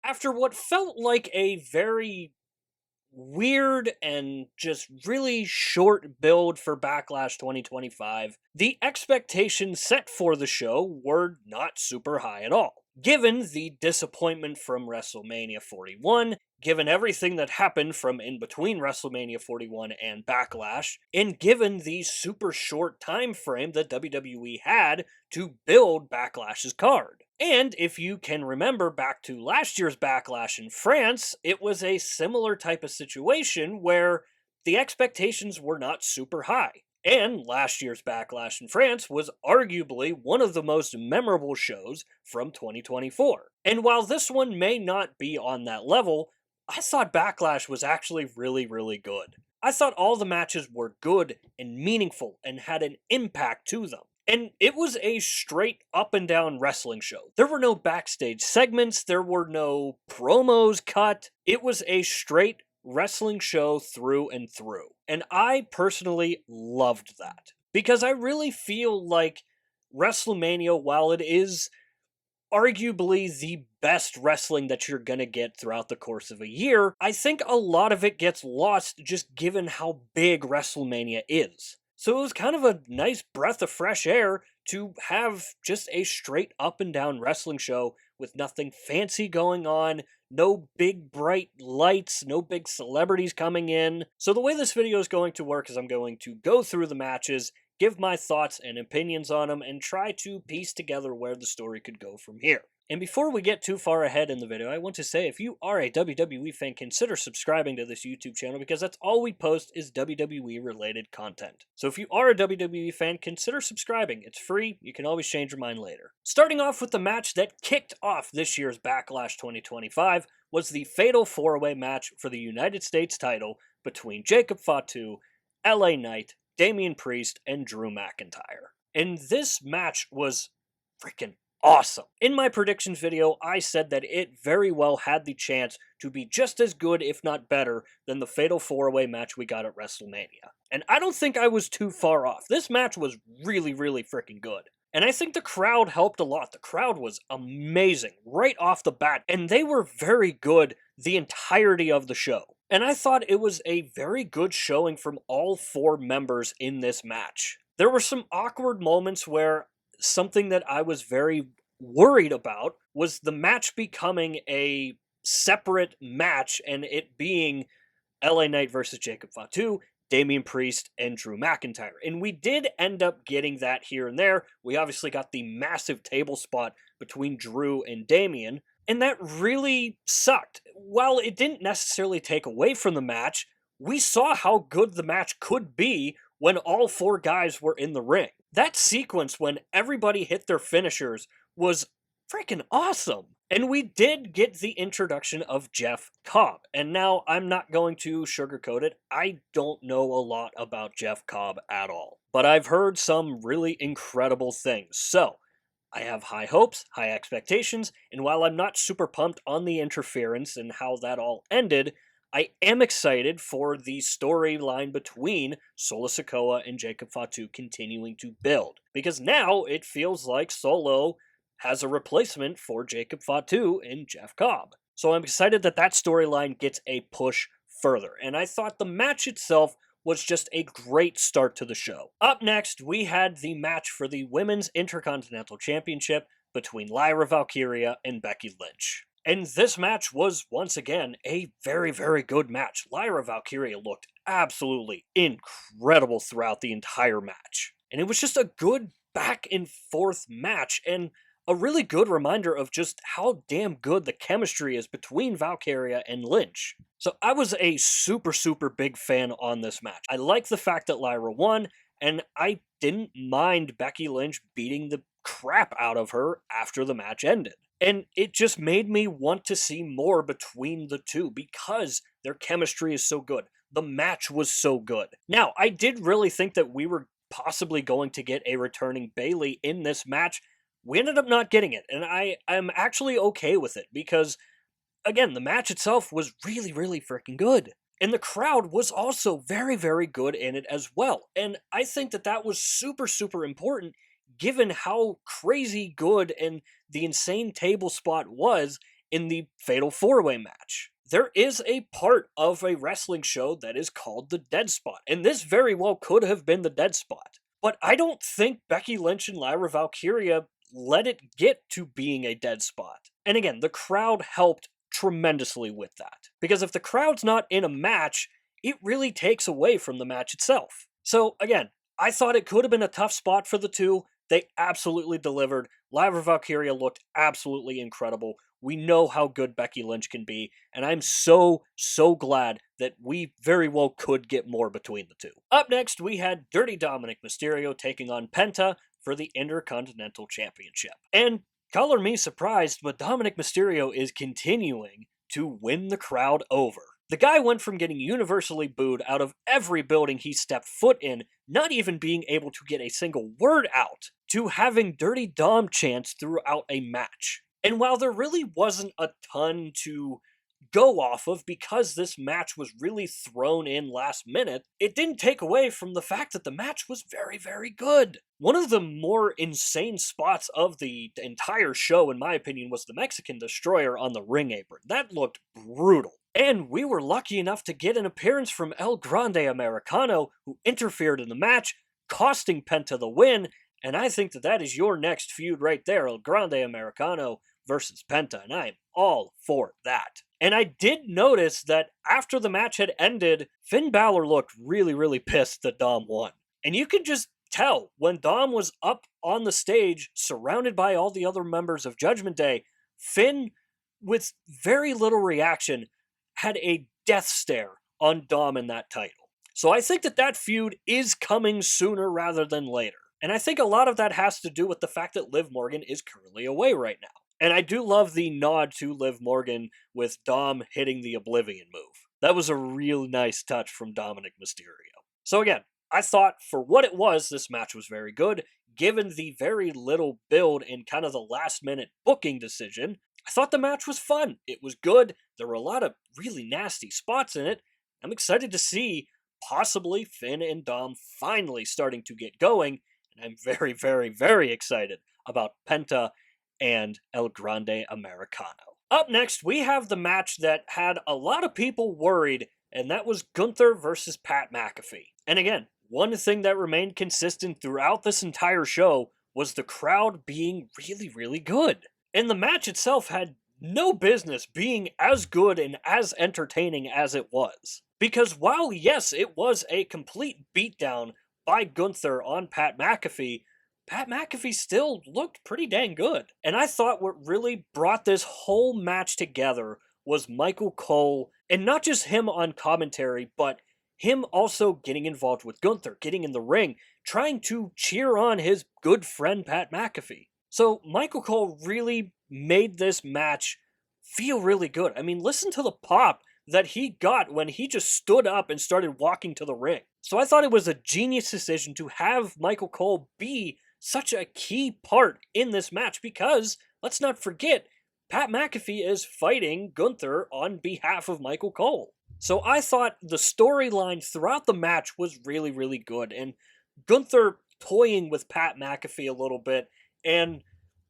After what felt like a very weird and just really short build for Backlash 2025, the expectations set for the show were not super high at all. Given the disappointment from WrestleMania 41, given everything that happened from in between WrestleMania 41 and Backlash, and given the super short time frame that WWE had to build Backlash's card. And if you can remember back to last year's Backlash in France, it was a similar type of situation where the expectations were not super high. And last year's Backlash in France was arguably one of the most memorable shows from 2024. And while this one may not be on that level, I thought Backlash was actually really good. I thought all the matches were good and meaningful and had an impact to them. And it was a straight up and down wrestling show. There were no backstage segments, there were no promos cut. It was a straight wrestling show through and through. And I personally loved that. Because I really feel like WrestleMania, while it is arguably the best wrestling that you're gonna get throughout the course of a year, I think a lot of it gets lost just given how big WrestleMania is. So it was kind of a nice breath of fresh air to have just a straight up and down wrestling show with nothing fancy going on, no big bright lights, no big celebrities coming in. So the way this video is going to work is I'm going to go through the matches, give my thoughts and opinions on them, and try to piece together where the story could go from here. And before we get too far ahead in the video, I want to say if you are a WWE fan, consider subscribing to this YouTube channel because that's all we post is WWE related content. So if you are a WWE fan, consider subscribing. It's free, you can always change your mind later. Starting off with the match that kicked off this year's Backlash 2025 was the Fatal 4-Way match for the United States title between Jacob Fatu, LA Knight, Damian Priest, and Drew McIntyre. And this match was freaking awesome. In my predictions video, I said that it very well had the chance to be just as good, if not better, than the Fatal 4-Way match we got at WrestleMania. And I don't think I was too far off. This match was really freaking good. And I think the crowd helped a lot. The crowd was amazing right off the bat, and they were very good the entirety of the show. And I thought it was a very good showing from all four members in this match. There were some awkward moments where something that I was very worried about was the match becoming a separate match and it being LA Knight versus Jacob Fatu, Damian Priest, and Drew McIntyre. And we did end up getting that here and there. We obviously got the massive table spot between Drew and Damian, and that really sucked. While it didn't necessarily take away from the match, we saw how good the match could be when all four guys were in the ring. That sequence when everybody hit their finishers was freaking awesome. And we did get the introduction of Jeff Cobb. And now I'm not going to sugarcoat it. I don't know a lot about Jeff Cobb at all. But I've heard some really incredible things. So I have high hopes, high expectations, and while I'm not super pumped on the interference and how that all ended, I am excited for the storyline between Solo Sikoa and Jacob Fatu continuing to build. Because now it feels like Solo has a replacement for Jacob Fatu in Jeff Cobb. So I'm excited that that storyline gets a push further. And I thought the match itself was just a great start to the show. Up next, we had the match for the Women's Intercontinental Championship between Lyra Valkyria and Becky Lynch. And this match was, once again, a very good match. Lyra Valkyria looked absolutely incredible throughout the entire match. And it was just a good back and forth match, and a really good reminder of just how damn good the chemistry is between Valkyria and Lynch. So I was a super big fan on this match. I like the fact that Lyra won, and I didn't mind Becky Lynch beating the crap out of her after the match ended. And it just made me want to see more between the two because their chemistry is so good. The match was so good. Now, I did really think that we were possibly going to get a returning Bayley in this match. We ended up not getting it, and I'm actually okay with it because, again, the match itself was really freaking good. And the crowd was also very good in it as well. And I think that that was super important given how crazy good and the insane table spot was in the Fatal 4-Way match. There is a part of a wrestling show that is called the dead spot, and this very well could have been the dead spot. But I don't think Becky Lynch and Lyra Valkyria let it get to being a dead spot. And again, the crowd helped tremendously with that. Because if the crowd's not in a match, it really takes away from the match itself. So again, I thought it could have been a tough spot for the two. They absolutely delivered. Lyra Valkyria looked absolutely incredible. We know how good Becky Lynch can be, and I'm so glad that we very well could get more between the two. Up next, we had Dirty Dominic Mysterio taking on Penta for the Intercontinental Championship. And color me surprised, but Dominic Mysterio is continuing to win the crowd over. The guy went from getting universally booed out of every building he stepped foot in, not even being able to get a single word out, to having Dirty Dom chants throughout a match. And while there really wasn't a ton to go off of because this match was really thrown in last minute, it didn't take away from the fact that the match was very good. One of the more insane spots of the entire show, in my opinion, was the Mexican Destroyer on the ring apron. That looked brutal. And we were lucky enough to get an appearance from El Grande Americano, who interfered in the match, costing Penta the win, and I think that is your next feud right there, El Grande Americano versus Penta, and I am all for that. And I did notice that after the match had ended, Finn Balor looked really pissed that Dom won. And you can just tell when Dom was up on the stage, surrounded by all the other members of Judgment Day, Finn, with very little reaction, had a death stare on Dom in that title. So I think that feud is coming sooner rather than later. And I think a lot of that has to do with the fact that Liv Morgan is currently away right now. And I do love the nod to Liv Morgan with Dom hitting the Oblivion move. That was a real nice touch from Dominic Mysterio. So again, I thought for what it was, this match was very good. Given the very little build and kind of the last minute booking decision, I thought the match was fun. It was good. There were a lot of really nasty spots in it. I'm excited to see possibly Finn and Dom finally starting to get going. And I'm very excited about Penta and El Grande Americano. Up next, we have the match that had a lot of people worried, and that was Gunther versus Pat McAfee. And again, one thing that remained consistent throughout this entire show was the crowd being really good. And the match itself had no business being as good and as entertaining as it was. Because while, yes, it was a complete beatdown by Gunther on Pat McAfee still looked pretty dang good. And I thought what really brought this whole match together was Michael Cole, and not just him on commentary, but him also getting involved with Gunther, getting in the ring, trying to cheer on his good friend Pat McAfee. So Michael Cole really made this match feel really good. I mean, listen to the pop that he got when he just stood up and started walking to the ring. So I thought it was a genius decision to have Michael Cole be such a key part in this match because, let's not forget, Pat McAfee is fighting Gunther on behalf of Michael Cole. So I thought the storyline throughout the match was really good, and Gunther toying with Pat McAfee a little bit and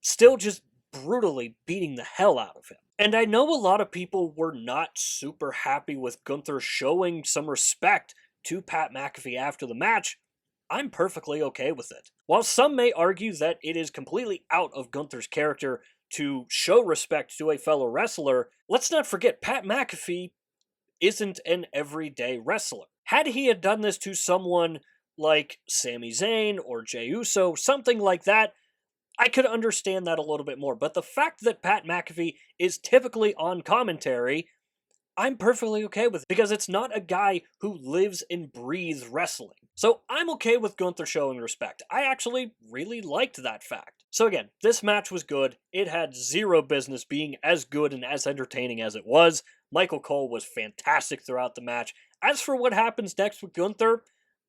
still just brutally beating the hell out of him. And I know a lot of people were not super happy with Gunther showing some respect to Pat McAfee after the match. I'm perfectly okay with it. While some may argue that it is completely out of Gunther's character to show respect to a fellow wrestler, let's not forget Pat McAfee isn't an everyday wrestler. Had he had done this to someone like Sami Zayn or Jey Uso, something like that, I could understand that a little bit more. But the fact that Pat McAfee is typically on commentary, I'm perfectly okay with it because it's not a guy who lives and breathes wrestling. So I'm okay with Gunther showing respect. I actually really liked that fact. So again, this match was good. It had zero business being as good and as entertaining as it was. Michael Cole was fantastic throughout the match. As for what happens next with Gunther,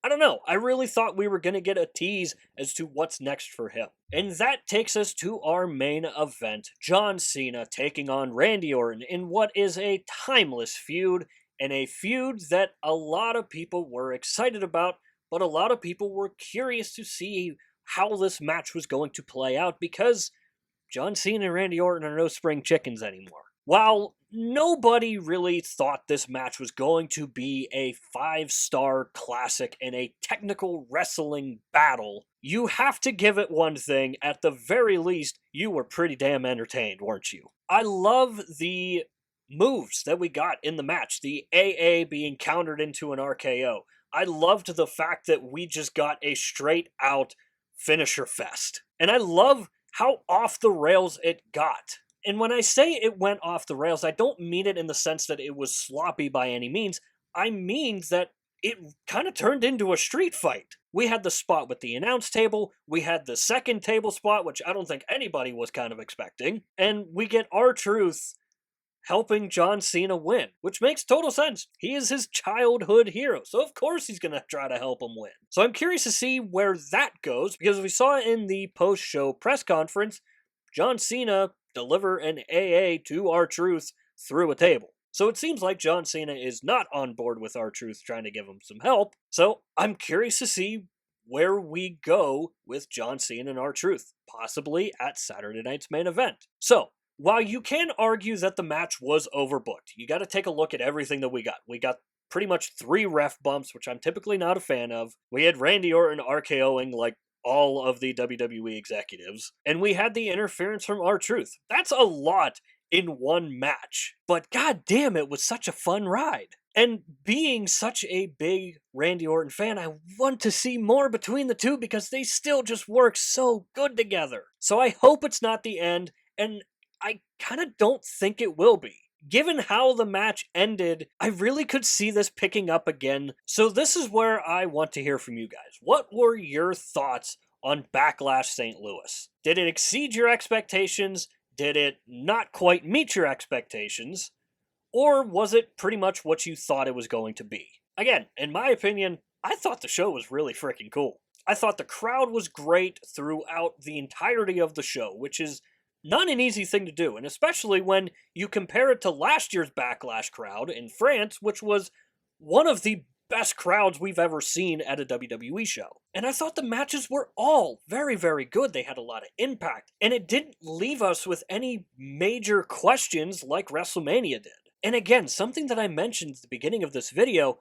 I don't know. I really thought we were going to get a tease as to what's next for him. And that takes us to our main event. John Cena taking on Randy Orton in what is a timeless feud, and a feud that a lot of people were excited about, but a lot of people were curious to see how this match was going to play out because John Cena and Randy Orton are no spring chickens anymore. While nobody really thought this match was going to be a 5-star classic in a technical wrestling battle, you have to give it one thing. At the very least, you were pretty damn entertained, weren't you? I love the moves that we got in the match, the AA being countered into an RKO. I loved the fact that we just got a straight out finisher fest. And I love how off the rails it got. And when I say it went off the rails, I don't mean it in the sense that it was sloppy by any means. I mean that it kind of turned into a street fight. We had the spot with the announce table, we had the second table spot, which I don't think anybody was kind of expecting, and we get R-Truth helping John Cena win, which makes total sense. He is his childhood hero, so of course he's going to try to help him win. So I'm curious to see where that goes, because we saw in the post-show press conference, John Cena deliver an AA to R-Truth through a table. So it seems like John Cena is not on board with R-Truth trying to give him some help, so I'm curious to see where we go with John Cena and R-Truth, possibly at Saturday night's main event. So, while you can argue that the match was overbooked, you got to take a look at everything that we got. We got pretty much 3 ref bumps, which I'm typically not a fan of. We had Randy Orton RKOing like all of the WWE executives, and we had the interference from R-Truth. That's a lot in one match, but god damn, it was such a fun ride. And being such a big Randy Orton fan, I want to see more between the two because they still just work so good together. So I hope it's not the end, and I kind of don't think it will be. Given how the match ended, I really could see this picking up again. So this is where I want to hear from you guys. What were your thoughts on Backlash St. Louis? Did it exceed your expectations? Did it not quite meet your expectations? Or was it pretty much what you thought it was going to be? Again, in my opinion, I thought the show was really freaking cool. I thought the crowd was great throughout the entirety of the show, which is not an easy thing to do, and especially when you compare it to last year's Backlash crowd in France, which was one of the best crowds we've ever seen at a WWE show. And I thought the matches were all very, very good. They had a lot of impact, and it didn't leave us with any major questions like WrestleMania did. And again, something that I mentioned at the beginning of this video,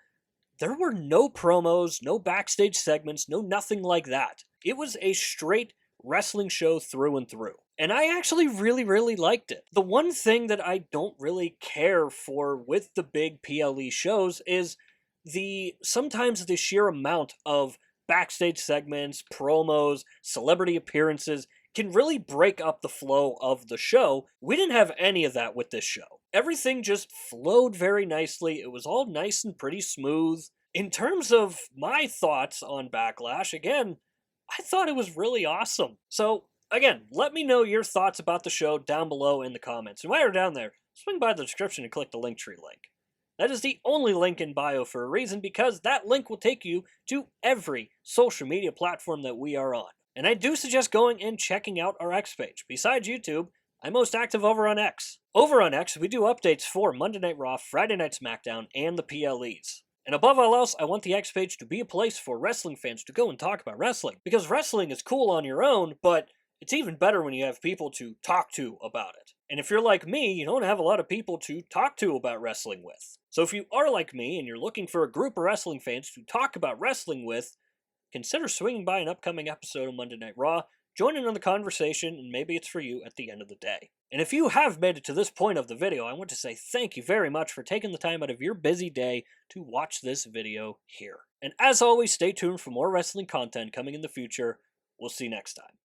there were no promos, no backstage segments, no nothing like that. It was a straight wrestling show through and through. And I actually really, really liked it. The one thing that I don't really care for with the big PLE shows is sometimes the sheer amount of backstage segments, promos, celebrity appearances can really break up the flow of the show. We didn't have any of that with this show. Everything just flowed very nicely. It was all nice and pretty smooth. In terms of my thoughts on Backlash, again, I thought it was really awesome. So, again, let me know your thoughts about the show down below in the comments. And while you're down there, swing by the description and click the Linktree link. That is the only link in bio for a reason, because that link will take you to every social media platform that we are on. And I do suggest going and checking out our X page. Besides YouTube, I'm most active over on X. Over on X, we do updates for Monday Night Raw, Friday Night SmackDown, and the PLEs. And above all else, I want the X page to be a place for wrestling fans to go and talk about wrestling. Because wrestling is cool on your own, but it's even better when you have people to talk to about it. And if you're like me, you don't have a lot of people to talk to about wrestling with. So if you are like me and you're looking for a group of wrestling fans to talk about wrestling with, consider swinging by an upcoming episode of Monday Night Raw, join in on the conversation, and maybe it's for you at the end of the day. And if you have made it to this point of the video, I want to say thank you very much for taking the time out of your busy day to watch this video here. And as always, stay tuned for more wrestling content coming in the future. We'll see you next time.